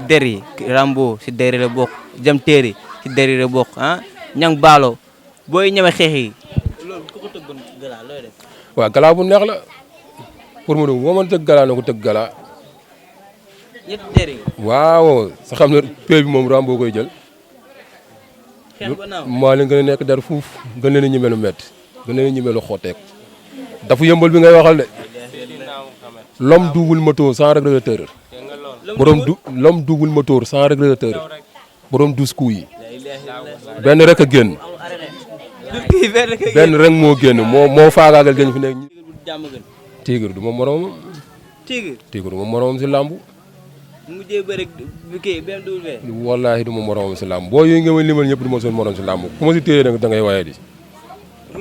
der yi Rambo si der yi la bokk jam téeri si der yi la bokk ah ñang baalo booy ñeme xeex yi loolu ku ko tëggoon gala looy def. waaw gala bu neex la pour mu ne boo mën tëgg gala na ko tëgg gala. ñett der yi. waaw sa xam ne pay bi moom Rambo koy jël. xeex ba naaw maa leen gën a nekk der fuuf gën leen a ñeme lu métti gën leen a ñeme lu xotteeku dafa yëmbal bi ngay waxal de. L'homme double moteur sans régulateur. L'homme double moteur sans régulateur. borom 12 coups yi. benn rek a génn. benn rek moo génn moo faagaagal gën fi nekk. Tigre du ma moromam. Tigre du ma moromam si làmb. mujjee bëri kii BMW. wallaahi du ma moromam si làmb boo yooyu nga ma limal ñëpp du ma seen morom si làmb ku ma si téye da ngay waye di.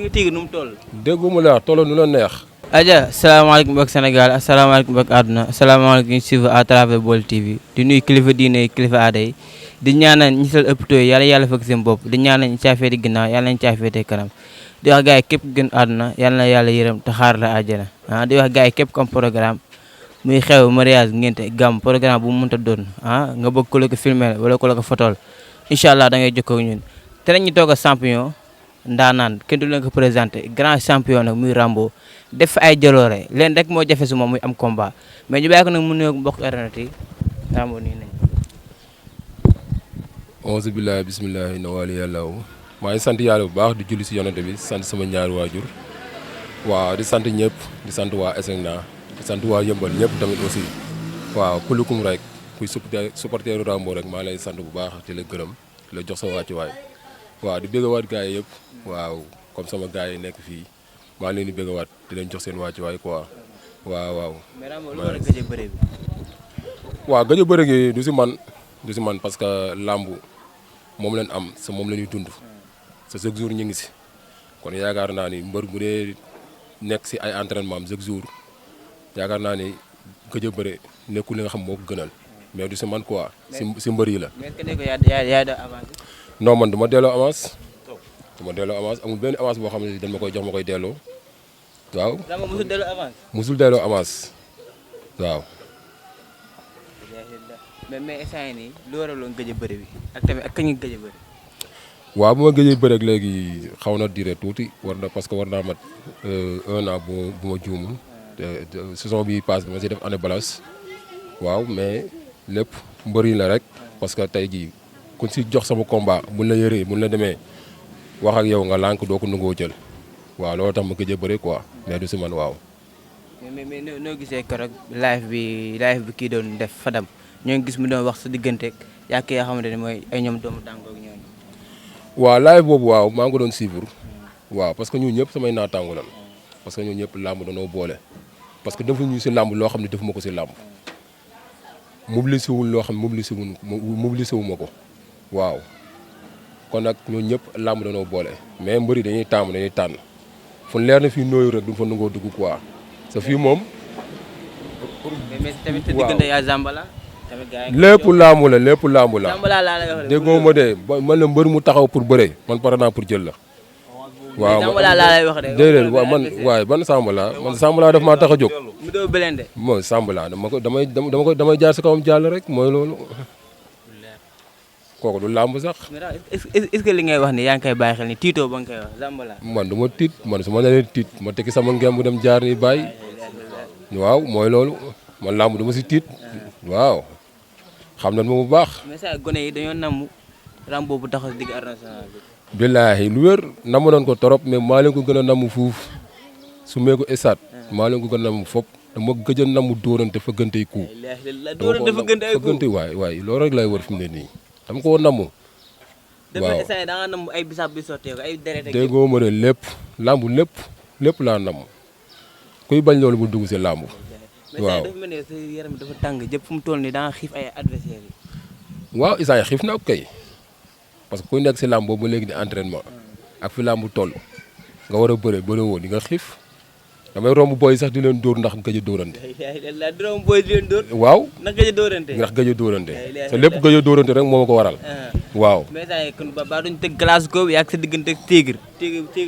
Tigre nu mu toll. dégguma la tolloo nu la neex. Aja salaamaaleykum mbokk Sénégal asalaamaaleykum mbokk àdduna asalaamaaleykum ñu suivre à travers Baol TV di nuyu kilifa diine yi kilifa aada yi di ñaanal ñi sal hôpitaux yi yàlla fekk seen bopp di ñaanal ñi caafee di ginnaaw yàlla nañ caafee te kanam di wax gars yi képp gën àdduna yàlla na yàlla yërëm te xaar la àjjana di wax gars yi képp comme programme muy xew mariage ngénte gàmm programme bu mu mënta doon nga bëgg ko la ko filmer wala ko la ko fotol incha allah da ngay jokkoo ak ñun te nañ ñu toog a champion ndaanaan kenn du leen ko présenté grand champion nag muy Rambo def ay jaloore leen rek moo jafe su moom muy am combat mais ñu bàyyi ko nag mu nuyoog mbokk internet yi Rambo nii nañ auzu billahi bismillahi na wali yàlla maa ngi sant yàlla bu baax di julli si yonante bi sant sama ñaari waajur waaw di sant ñëpp di sant waa Esegna di sant waa Yëmbal ñëpp tamit aussi waaw kulukum rek kuy supporteru Rambo rek maa lay sant bu baax di la gërëm di la jox sa wàccuwaay waaw di bëggawaat gars yi yëpp waaw comme sama gars yi nekk fii maa leen di bëggawaat di leen jox seen wàccuwaay quoi waaw. mais Rambo lu war a gëj a bëre bi. waaw gëj a bëre gi du si man parce que làmb moom leen am sa moom la ñuy dund sa chaque jour ñu ngi si kon yaakaar naa ni mbër bu dee nekk si ay entraînement am chaque jour yaakaar naa ni gëj a bëre nekkul li nga xam moo ko gënal mais du si man quoi si mbër yi la. mais est-ce que yaa da avancé. non man du ma delloo avance amul benn avance boo xam ne dañ ma koy jox ma koy delloo waaw. Rambo musul delloo avance. musul delloo avance waaw. mais instant yii nii lu waraloon gëj a bëri bi ak tamit ak kañ nga gëj a bëri. waaw bu ma gëjee bëri ak léegi xaw na diire tuuti parce que war naa mat 1 an bu ma juumul saison bi passe bi ma si def année balance waaw mais lépp mbëri la rek parce que tey jii ku si jox sama combat mun la yëree mun la demee wax ak yow nga lànk doo ko nangoo jël waaw loolu tax ma gëj a bëri quoi mais du si man waaw. mais noo gisee keroog live bi kii doon def Fadam ñoo ngi gis mu doon wax sa diggante yaa ki nga xamante ne mooy ay ñoom doomu tàngoor ak ñooñu. waaw live boobu waaw maa ngi ko doon suivre waaw parce que ñun ñëpp samay naataango lan parce que ñun ñëpp làmb dañoo boole parce que defuñu si làmb loo xam ne defuma ko si làmb mobilisé wul loo xam ne mobilisé wu ma ko waaw kon nag ñun ñëpp làmb dañoo boole mais mbëri dañuy tànn fu leer na fii nooyu rek duñ fa nangoo dugg quoi sa fii moom. mais tamit sa diggante yaa Zambala. lépp làmb la Zambala laa lay wax déggoo ma de man la mbër mu taxaw pour bëre man pare naa pour jël la. waaw Zambala laa lay wax de. déedéet waaw waaye ban Zambala man Zambala daf maa tax a jóg. mu doo Belende. mooy Zambala damay jaar sa kawam jàll rek mooy loolu. kooku du làmb sax. est-ce que li ngay wax ni yaa ngi koy bàyyi xel ni tiitoo ba nga koy wax Zambala. man du ma tiit man su ma nee tiit ma tekki sama ngemb dem jaar ni bàyyi. waaw mooy loolu man làmb du ma si tiit. waaw xam nañ ma bu baax. mais saa gone yi dañoo namm Rambo bu taxaw digg Arène Nationale bi. billaahi lu wér namm nañ ko torop mais maa leen ko gën a namm fuuf su mee ko esaat. maa leen ko gën a namm fop dama gëj a namm dóorante fa gëntey ku. dóorante fa gëntey ku gëntey waay loolu rek lay wër fi mu ne nii. dama ko namm. waaw da nga namm ay bisaab bi sotteeku ay deret ak déggoo ma ne lépp làmb lépp laa namm kuy bañ loolu bu dugg si làmb. waaw mais dafa mel ne sa yaram dafa tàng jëpp fu mu toll nii da nga xiif ay adversaires yi. waaw isaan xiif na kay parce que kuy nekk si làmb boobu ba léegi di entraînement ak fi làmb toll nga war a bëre woo di nga xiif damay romb booy sax di leen dóor ndax gëj a dóorante. di romb booy di leen dóor. waaw ndax gëj a dóorante. te lépp gëj a dóorante rek moo ma ko waral. waaw. mais saa yi kon ba duñ tëgg Glasgow yaa ak sa diggante ak Tigre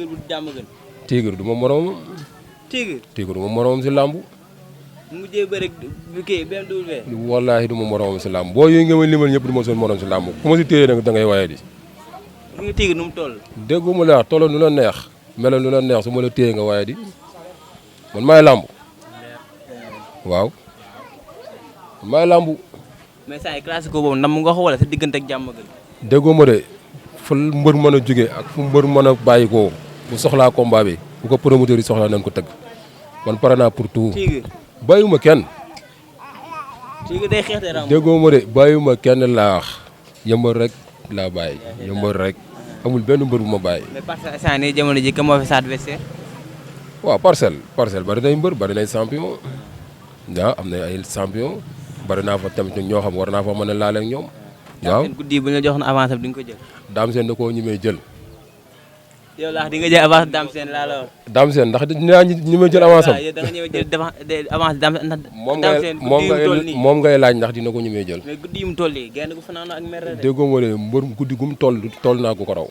bu jàmm gën. Tigre du ma moroomam. Tigre du ma moroomam si làmb. mu mujjee bëri kii BMW. wallaahi du ma moromam si làmb boo yi nga ma limal ñëpp du ma seen morom si làmb ku ma si téye nag da ngay waye di. fi nga Tigre nu mu toll. déggu ma la wax tolloo nu la neex melal nu la neex su ma la téye nga waye di man maay làmb waaw man maay làmb. mais saa yi classique boobu nam nga ko wala sa diggante ak jàmm gën. déggoo ma de fu mbër mën a jóge ak fu mbër mën a bàyyi ko bu soxlaa combat bi bu ko promoteur yi soxlaa nañ ko tëgg man pare naa pour tout. Tigre bàyyiwuma kenn. Tigre day xeex de ram. déggoo ma de bàyyiwuma kenn laa wax yëmbal rek laa bàyyi yëmbal rek amul benn mbër bu ma bàyyi. mais Parcelles instant nii jamono ji ka moo fi sa adversaire. waaw parcelle bari nay mbër bari nay champion waaw am na ay champion bari naa fa tamit ñoo xam war naa fa mën a laale ak ñoom. waaw seen guddi bu ñu la joxoon avance bi di nga ko jël. Dame Sène da koo ñemee jël. yow laax di nga jël avance Dame Sène laa la wax. Dame Sène ndax dinaa ñemee jël avance am. da nga ñëw jël avance Dame Sène moom ngay laaj ndax dina ko ñemee jël. mais guddi yi mu toll yi genn gu fanaan ak mer de. déggoo ma de mbër guddi gu mu toll naa ko raw.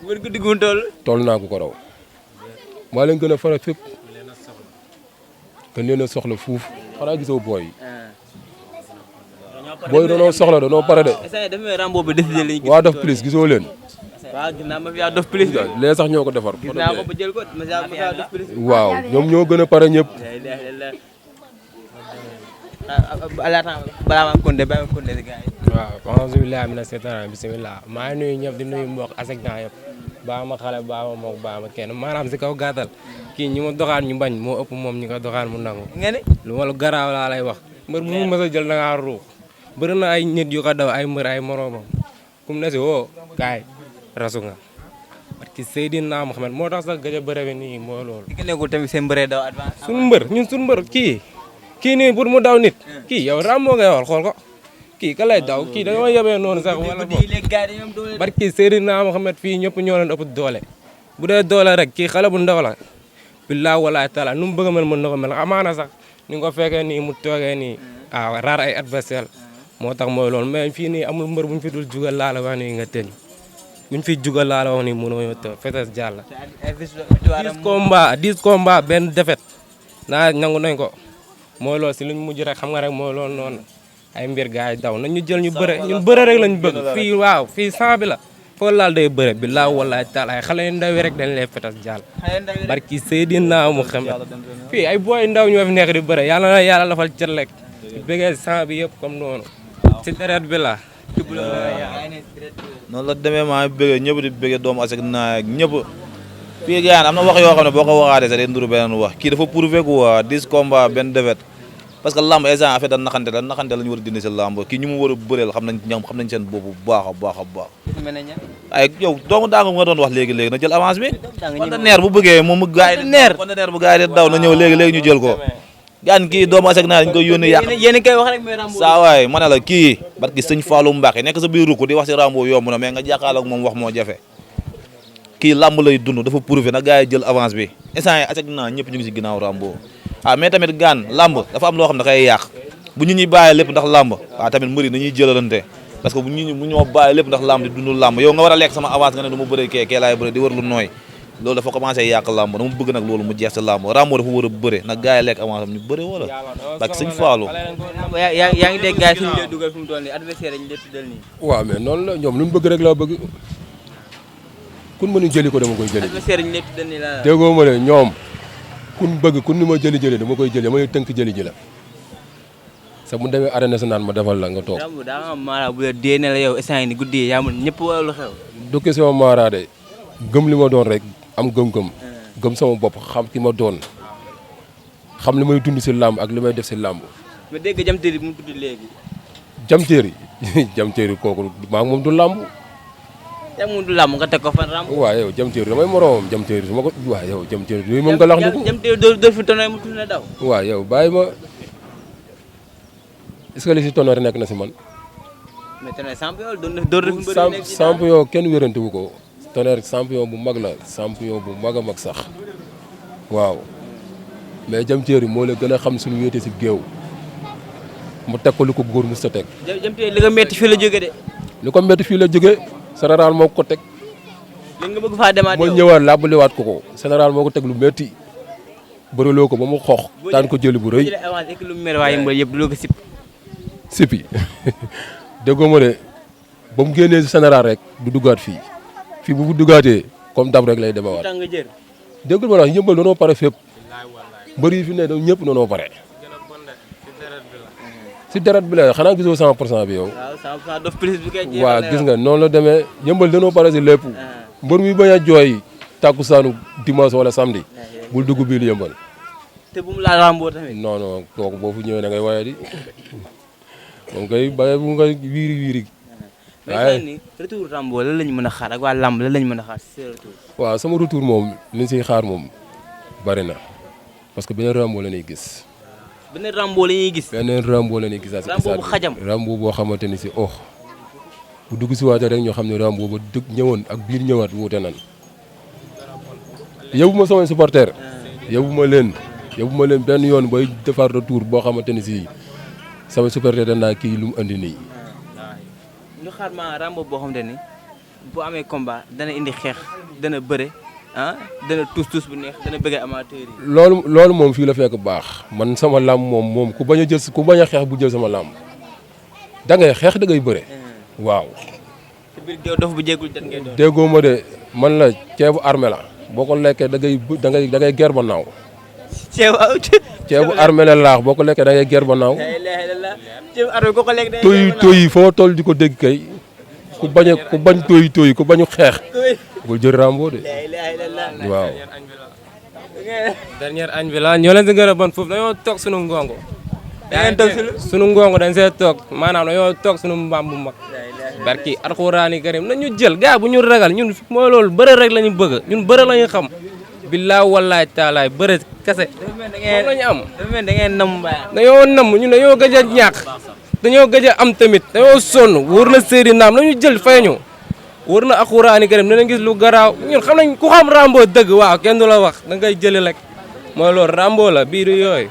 mbër guddi gu mu toll naa ko raw. maa leen gën a faral fépp. que leen a soxla fuuf xanaa gisoo booy yi. booy danoo soxla danoo pare de. waa Dof Plus gisoo leen. waaw gis naa ma fi Dof Plus. lee sax ñoo ko defar. gis naa ko ba jël ko ma fi Dof Plus. waaw ñoom ñoo gën a pare ñëpp. balaa maa konde ba ma konde si gars yi. waaw alhamdulilah mina seetaan bisimilah maa ngi nuyu ñëpp di nuyu mbokk ASECNA yëpp baa ma xale baa ma moog baa ma kenn maanaam si kaw gàttal kii ñi ma doxaan ñu bañ moo ëpp moom ñi ko doxaan mu nangu. nga ne lu ma la garaaw laa lay wax. mbër mu mës a jël da ngaa ruux bëri na ay nit yu ko daw ay mbër ay moromam kum ne si woo kaay rasu nga parce que Seydina Mohamed moo tax sax gëj a bëre bi nii moo loolu. ki nekkul tamit seen mbëree daw advance. suñu mbër ñun suñu mbër kii nii pour mu daw nit kii yow Rambo ngay wax xool ko kii ka lay daw kii dañoo yebee noonu sax wala boog barki Seydina Mohamed fii ñëpp ñoo leen ëpp doole bu dee doole rek kii xale bu ndaw la billaahi wallaahi taala nu mu bëgg a mel mën na ko mel amaana sax ni nga ko fekkee nii mu toogee nii raar ay adversaire moo tax mooy loolu mais fii nii amul mbër bu ñu fi dul jugal laa la wax nii nga tëñ bu ñu fi jugal laa la wax nii mënoo ñoo të fetes jàll 10 combat benn défaite naa nangu nañ ko mooy loolu si luñ mujj rek xam nga rek mooy loolu noonu ay mbir gars yi daw nañ ñu jël ñu bëre ñun bëre rek lañ bëgg fii waaw fii 100 bi la foo laal day bëre billaahi wallaahi taala ay xale yu ndaw yi rek dañ lay fetas jàll barki Seydina Muhammad fii ay booy ndaw ñoo fi nekk di bëre yàlla na yàlla lafal cër rek bëggee 100 bi yëpp comme noonu si deret bi la noonu la demee maa ngi bëggee ñëpp di bëggee doomu ASECNA ak ñëpp fii gaan am na wax yoo xam ne boo ko waxaatee sax day nduru beneen wax kii dafa prouvé quoi 10 combats benn défaite parce que lamb instant en fait da naxante la ñu war a dindi si lamb kii ñu mu war a bëreel xam nañ seen bopp bu baax a baax a baax ay yow doomu daanga nga doon wax léegi na jël avance bi conteneur bu bëggee moom conteneur bu gars yi di daw na ñëw léegi ñu jël ko gaan kii doomu ASECNA dañ koy yónni yàq saa waay ma ne la kii barki sëñ Fallou Mbacke nekk sa biir rukk di wax si Rambo yomb na mais nga jàkkaarloo ak moom wax moo jafe kii lamb lay dund dafa prouvé na gars yi jël avance bi instant yi ASECNA ñëpp ñu ngi si ginnaaw Rambo mais tamit gaan lamb dafa am loo xam ne da koy yàq bu ñu ñuy bàyyi lépp ndax lamb tamit mbëri nañuy jëlalante parce que bu ñoo bàyyi lépp ndax lamb di dund lamb yow nga war a lekk sama avance nga ne du ma bëre kee laay bëre di wër lu nooy loolu dafa commencé yàq lamb dama bëgg nag loolu mu jeex si lamb Rambo dafa war a bëre nag gars yi lekk avance am ñu bëre wala parce que sëñ Fallou yaa ngi dégg gars yi suñu lay dugal fi mu toll nii adversaire ñu lay tuddal nii waaw mais noonu la ñoom lu ñu bëgg rek laa bëgg kun mënu jëli ko dama koy jëli adversaire ñu lay tuddal nii la déggoo ma ne ñoom kun bëgg kun ni ma jëli dama koy jëli dama tënk jëli ji la sax mu demee arène nationale ma defal la nga toog Rambo daa am maara bu la dee ne la yow instant ni guddi yaa mun ñëpp wala lu xew du question maara de gëm li ma doon rek am gëm-gëm gëm sama bopp xam ki ma doon xam li may dund si làmb ak li may def si làmb mais dégg jamteeri bi mu tudd léegi jamteeri kooku maa ngi moom du làmb mu du làmb nga teg ko fan Rambo waaw yow jamteeri damay moroomam jamteeri su ma ko waaw yow jamteeri du moom nga lax ñu ko jamteeri doo fi tonné mu tourné daw waaw yow bàyyi ma est-ce que li si tonnerre nekk na si man mais tonné champion doon champion kenn wérante wu ko tonnerre champion bu mag la champion bu mag a mag sax waaw mais jamteeri moo la gën a xam suñu wéete si géew mu teg ko lu ko góor mu sa teg jamteeri li nga metti fii la jóge de li ko metti fii la jóge général moo ko teg li nga bëgg faa demaat moo ñëwaat làbbaliwaat ko général moo ko teg lu metti bëreloo ko ba mu xox daan ko jëli bu rëy. lu mu mer waa yëmbal yëpp du ko sip. sipi déggoo ma de ba mu génnee général rek du duggaat fii bu duggaatee comme dab rek lay demawaat. déggul ma la wax yëmbal doonoo pare fépp mbër yi fi ne dañ ñëpp doonoo pare. si deret bi la xanaa gisoo 100% bi yow. waaw 100% dof plus bi kay. waaw gis nga noonu la demee yëmbal dañoo pare si lépp. mbër mi bañ a jooy takkusaanu dimanche wala samedi bul dugg biir yëmbal. te bu mu laal Rambo tamit. non non kooku boo fu ñëwee da ngay waye di moom kay baye bu nga wiiri. mais ni retour Rambo lan lañ mën a xaar ak waa lamb lan lañ mën a xaar si retour. waaw sama retour moom liñ siy xaar moom bari na parce que beneen Rambo la ñuy gis. beneen Rambo la ñuy gis. beneen Rambo la ñuy gis. Rambo bu xajam Rambo boo xamante ni si bu dugg si waate rek ñoo xam ne Rambo ba dëgg ñëwoon ak biir ñëwaat wuute nan yóbbu ma samay supporter yóbbu ma leen benn yoon bay defar retour boo xamante ni si samay supporter danaa kii lu mu andi nii. ñu xaar ma Rambo boo xamante ni bu amee combat dana indi xeex dana bëre dana tuus bu neex dana bëgg amateur yi. loolu moom fii la fekk baax man sama làmb moom ku bañ a xeex bu jël sama làmb da ngay xeex da ngay bëre. waaw. ci biir géew dof bu jéggul jot ngay doon. déggoo ma de man la ceebu armé la boo ko lekkee da ngay ger ba naaw. ceebu armé la laax boo ko lekkee da ngay ger ba naaw. ceebu armé ko lekk day tooyi foo toll di ko dégg kay ku bañ tooyi ku bañu xeex. bul jël Rambo de. waaw. dernier añ bi la ñoo leen si gën a bon foofu dañoo toog sunu ngongo. sunu ngongo dañ see toog maanaam dañoo toog sunu mbaam bu mag. barki alxuraani karim nañu jël gars bu ñu ragal ñun mooy loolu bëre rek la ñu bëgg ñun bëre la ñu xam. billaa wallaay taalaay bëre kese. moom la ñu am. da ngeen nam dañoo nam ñun dañoo gëj a ñàkk. dañoo gëj a am tamit dañoo sonn wóor na séeri naam nañu jël fay ñu. wóor na alxuraani karim dinañ gis lu garaaw ñun xam nañ ku xam Rambo dëgg waaw kenn du la wax da ngay jëli rek mooy loolu Rambo la biir yooyu.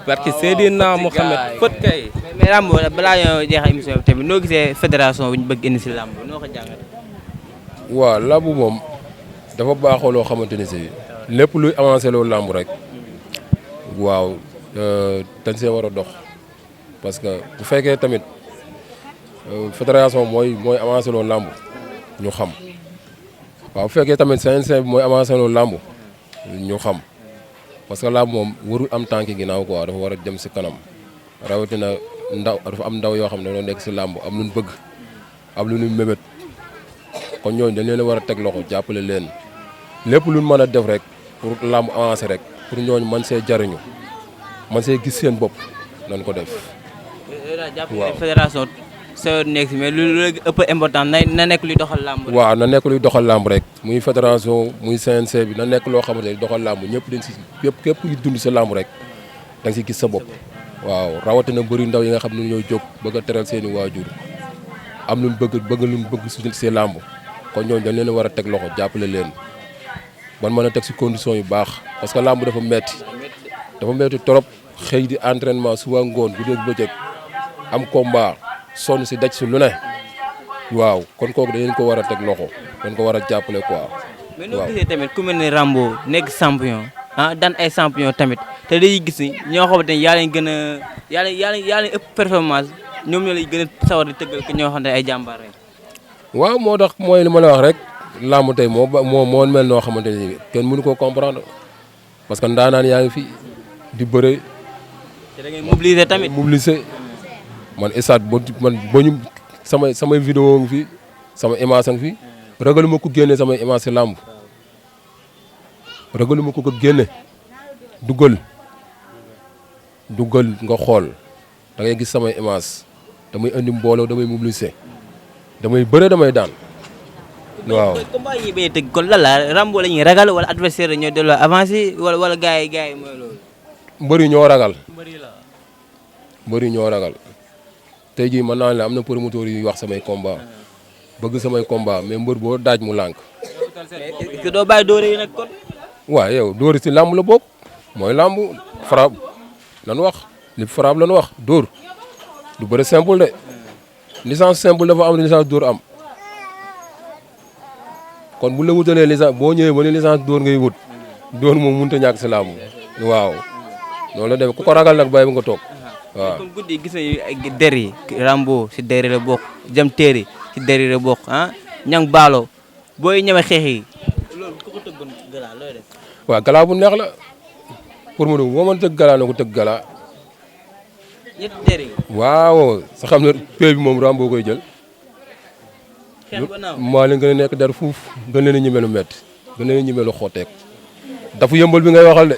barki Seydina Mohamed fët kay. mais Rambo balaa ñoo jeexal émission bi tamit noo gisee fédération bi ñu bëgg indi si làmb noo ko jàngatee. waaw làmb moom dafa baaxoo loo xamante ni si lépp luy avancé loo làmb rek waaw dañ see war a dox parce que bu fekkee tamit fédération mooy avancé loo làmb ñu xam waaw bu fekkee tamit CNG bi mooy avancé loo làmb ñu xam. parce que làmb moom warul am tànki ginnaaw quoi dafa war a jëm si kanam rawatina dafa am ndaw yoo xam ne dañoo nekk si làmb am lu ñu bëgg am lu ñu mébét kon ñooñu dañ leen a war a teg loxo jàppale leen lépp lu ñu mën a def rek pour làmb avancer rek pour ñooñu man see jariñu man see gis seen bopp nañ ko def. waaw fédération soo nekk si mais lu ëpp important na nekk luy doxal làmb. waaw na nekk luy doxal làmb rek muy fédération muy CNG bi na nekk loo xamante ne doxal làmb ñëpp dañ si képp kuy dund si làmb rek da nga si gis sa bopp. waaw rawatina bëri ndaw yi nga xam ne ñooy jóg bëgg a teral seen i waajur am luñ bëgg su si làmb kon ñooñu dañ leen war a teg loxo jàppale leen ban mën a teg si condition yu baax parce que làmb dafa metti trop xëy di entraînement suba ngoon bu dégg bëccëg am combat sonn si daj si lu ne waaw kon kooku dañ ko war a teg loxo dañ ko war a jàppale quoi. mais noo gisee tamit ku mel ne Rambo nekk champion daan ay champion tamit te dañuy gis ni ñoo xamante ne yaa leen gën a yaa leen ëpp performance ñoom ñoo lay gën a sawar di tëggal ko ñoo xam ne ay jàmbaar rek. waaw moo tax mooy li ma la wax rek làmb tey moo mel noo xamante ni kenn mënu koo comprendre parce que ndaanaan yaa ngi fi di bëre. te da ngay mobiliser tamit. man stade ba ñu samay vidéo ngi fi sama image a ngi fi ragaluma ko génne samay image si làmb ragaluma ko génne duggal nga xool da ngay gis samay image damay indi mbooloo damay mobiliser damay bëre damay daan waaw. combat yi bay tëgg kon lan la Rambo la ñuy ragal wala adversaire ñoo delloo avancé wala gars yi mooy loolu. mbëri ñoo ragal. mbëri ñoo ragal. tey jii mën naa ne am na promoteur yu wax samay combat bëgg samay combat mais mbër boo daaj mu lànk. est-ce que doo bàyyi dóore yi nag kon. waaw yow dóor si làmb la bokk mooy làmb frappe lan wax li frappe lan wax dóor du bëri simple de licence simple dafa am licence dóor am kon bu la wutalee licence boo ñëwee ba ne licence dóor ngay wut dóor moom mënut a ñàkk si làmb waaw noonu la demee ku ko ragal nag bàyyi ba nga toog waaw. comme guddi gis nañu ay der yi Rambo si der yi la bokk jam teeri si der yi la bokk ñang baalo booy ñeme xeex yi loolu ku ko tëggoon gala looy def. waaw gala bu neex la pour mu dugg boo mën tëgg gala na ko tëgg gala. ñetti der yi. waaw sa xam ne pay bi moom Rambo koy jël. xeex ba naaw maa leen gën a nekk der fuuf gën leen a ñeme lu métti gën leen a ñeme lu xooteek dafa yëmbal bi ngay waxal de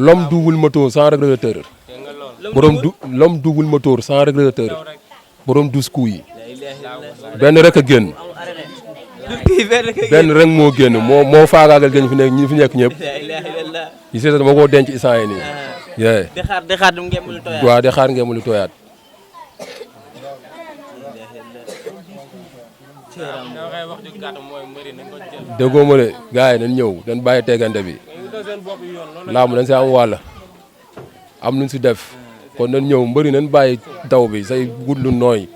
l'homme double moteur sans régulateur l'homme double moteur sans régulateur borom 12 coups yi benn rek a génn benn rek moo génn moo faagaagal gën ñi fi nekk ñëpp yi seeta dama koo denc isaan yi nii yee di xaar ngeen lu tooyaat waaw di xaar ngeen lu tooyaat déggoo ma de gars yi dañ ñëw dañ bàyyi tegante bi laamu dañ si am wàll am luñ si def kon dañ ñëw mbëri nañ bàyyi daw bi say gudd lu nooy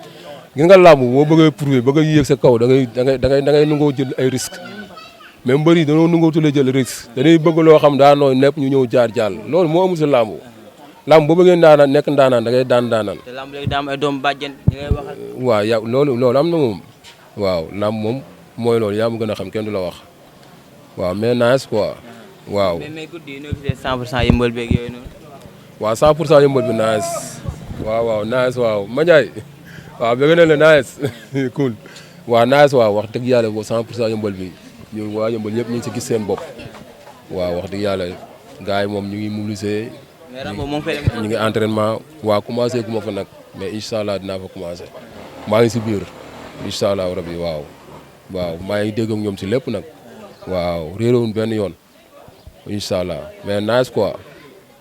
gis nga làmb moo bëggee prouver bëgg a yéeg sa kaw da ngay nangoo jël ay risque mais mbëri dañoo nangoo tule jël risque dañuy bëgg loo xam daa nooy nepp ñu ñëw jaar jàll loolu moo amul si làmb làmb boo bëggee ndaanaan nekk ndaanaan da ngay daan ndaanaan. te làmb léegi daa am ay doom bàjjen ñi ngay waxal. waaw yow loolu am na moom waaw làmb moom mooy loolu yaa ma gën a xam kenn du la wax waaw mais nice quoi waaw. mais guddi yi ñoo gisee 100% yëmbal beeg yooyu noonu. waaw 100% yëmbal bi nice waaw nice waaw Mandiaye waaw bëgg na la nice cool waaw nice waaw wax dëgg yàlla boo 100% yëmbal bi ñu waa yëmbal ñëpp ñu ngi si gis seen bopp waaw wax dëgg yàlla gars yi moom ñu ngi mobiliser ñu ngi entraînement waaw commencé gu ma fa nag mais incha allah dinaa fa commencé maa ngi si biir incha allah rabi waaw maa ngi dégg ak ñoom si lépp nag waaw réeréwuñ benn yoon incha allah mais nice quoi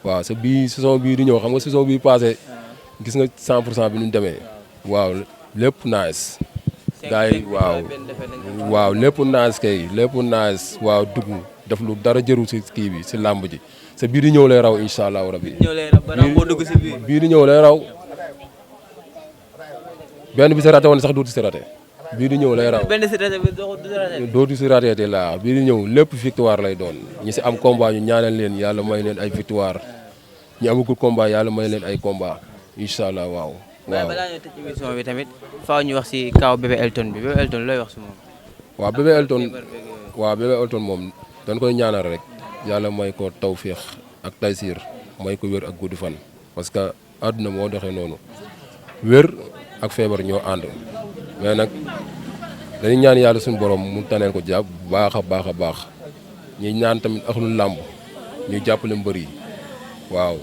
waaw sa bii saison bii di ñëw xam nga saison bii passé gis nga 100% bi ñu demee waaw lépp nice gars yi waaw lépp nice kay lépp nice waaw dugg def lu dara jëru si kii bi si làmb ji sa bii di ñëw lay raw incha allah rabi bii di ñëw lay raw benn bi si raté woon sax dootu si raté bii di ñëw lay raw dootu si raté te laa bii di ñëw lépp victoire lay doon ñi si am combat ñu ñaanal leen yàlla may leen ay victoire ñi amagul combat yàlla may leen ay combat incha allah waaw. balaa ñuy tëj émission bi tamit faaw ñu wax si kaw bébé Elton bi bébé Elton looy wax si moom. waaw bébé Elton moom dañ koy ñaanal rek yàlla may ko tawféex ak taysiir may ko wér ak gudd fan parce que àdduna moo doxee noonu wér ak feebar ñoo ànd mais nag dañuy ñaan yàlla suñu borom mu taneel ko jàpp bu baax a baax a baax ñuy ñaan tamit axlul làmb ñu jàppale mbër yi waaw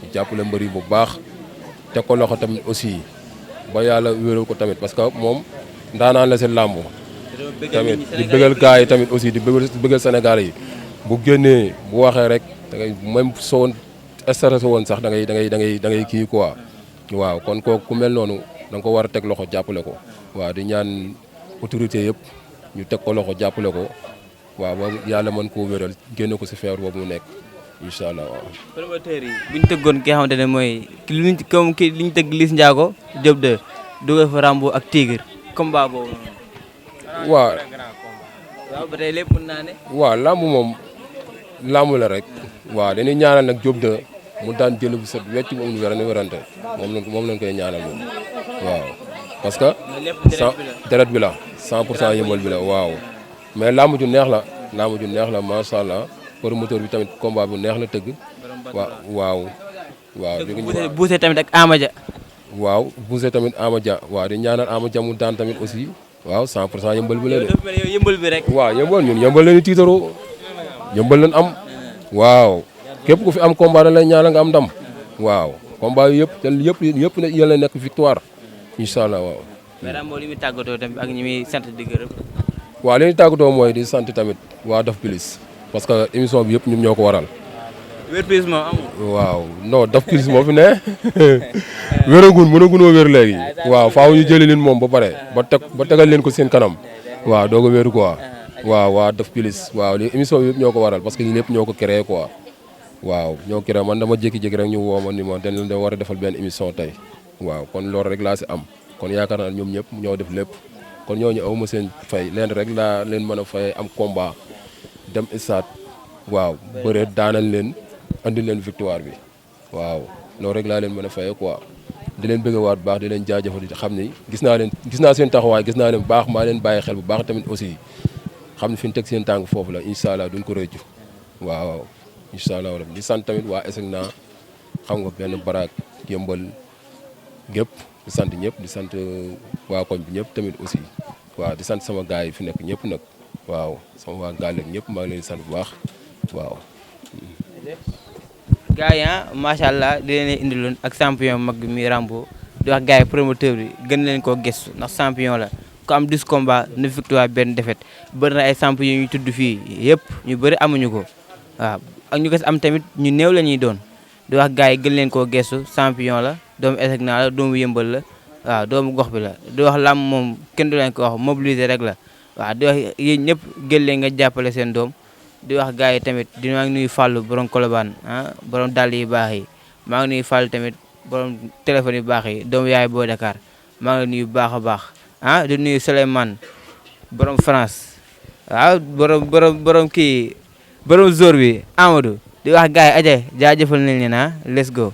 ñu jàppale mbër yi bu baax teg ko loxo tamit aussi ba yàlla wéral ko tamit parce que moom ndaanaan la si làmb tamit di bëggal gars yi tamit aussi di bëggal Sénégal yi bu génnee bu waxee rek da ngay même soo stressé woon sax da ngay kii quoi waaw kon kooku ku mel noonu da nga ko war a teg loxo jàppale ko waaw di ñaan autorité yëpp ñu teg ko loxo jàppale ko waaw ba yàlla mën koo wéral génne ko si feebar boobu mu nekk incha allah waaw. promoteurs yi bu ñu tëggoon ki nga xamante ne mooy li ñu tëgg Liss Ndiago Diop 2 dugal fa Rambo ak Tigre combat boobu noonu. waaw ba tey lépp mën naa ne. waaw lamb moom lamb la rek. waaw dañuy ñaanal nag Diop 2 mu daan jël bu set wecc bu amul werante moom lañ koy ñaanal moom waaw. parce que deret bi la 100% yëmbal bi la waaw. mais lamb ju neex la macha allah promoteur bi tamit combat bu neex la tëgg. waaw. Bousse tamit ak Amadia. waaw Bousse tamit Amadia waaw di ñaanal Amadia mu daan tamit aussi. waaw 100% yëmbal bi la de. yëmbal bi rek. waaw yëmbal ñun yëmbal la ñu tiitaroo yëmbal lañ am. waaw képp ku fi am combat da lay ñaanal nga am ndam. waaw combat yi yëpp yàlla nekk victoire incha allah waaw. mais Rambo li muy tàggatoo tamit ak ñi muy sant di gërëm. waaw li ñuy tàggatoo mooy di sant tamit waa Daf Plus parce que émission bi yëpp ñun ñoo ko waral. wér plus moom amul. waaw non Daf Plus moo fi ne mënagunoo wér léegi. waaw faaw ñu jëli leen moom ba pare ba tegal leen ko seen kanam. waaw doog a wéru quoi. waaw waa Daf Plus waaw li émission bi yëpp ñoo ko waral parce que ñun lépp ñoo ko créé quoi. waaw ñoo créé man dama jékki-jékki rek ñu woo ma ni ma dañ leen war a defal benn émission tey. waaw kon loolu rek laa si am kon yaakaar naa ñoom ñëpp ñoo def lépp kon ñooñu awma seen fay leen rek laa leen mën a fay am combat dem stade waaw bëre daanal leen andi leen victoire bi waaw loolu rek laa leen mën a fayee quoi di leen bëgg waat bu baax di leen jaajëfal di xam ni gis naa seen taxawaay gis naa leen bu baax maa leen bàyyi xel bu baax tamit aussi xam ne fi ñu teg seen tànk foofu la incha allah duñ ko rëccu waaw incha allah di sant tamit waa Esegna xam nga benn baraak yëmbal gépp di sant ñëpp di sant waa koñ bi ñëpp tamit aussi waaw di sant sama gars yi fi nekk ñëpp nag waaw sama waa gaal ñëpp maa ngi leen di sant bu baax waaw. gars yi macha allah di leen indiloon ak champion mag mi Rambo di wax gars yi promoteur bi gën leen koo gëstu ndax champion la ku am 10 combats 9 victoire benn défaite bëri na ay champion yu ñu tudd fii yëpp ñu bëri amuñu ko waaw ak ñu gës am tamit ñu néew la ñuy doon di wax gars yi gën leen koo gëstu champion la doomu Esegna la doomu yëmbal la waaw doomu gox bi la di wax làmb moom kenn du leen ko wax mobiliser rek la waaw di wax yéen ñëpp gën leen nga jàppale seen doom di wax gars yi tamit di maa ngi nuyu Fallou borom Colobane borom dàll yu baax yi maa ngi nuyu Fallou tamit borom téléphone yu baax yi doomu yaay boo Dakar maa ngi nuyu bu baax a baax di nuyu Souleymane borom France waaw borom kii borom zor bi Amadou di wax gars yi aja jaajëfal nañ leen let's go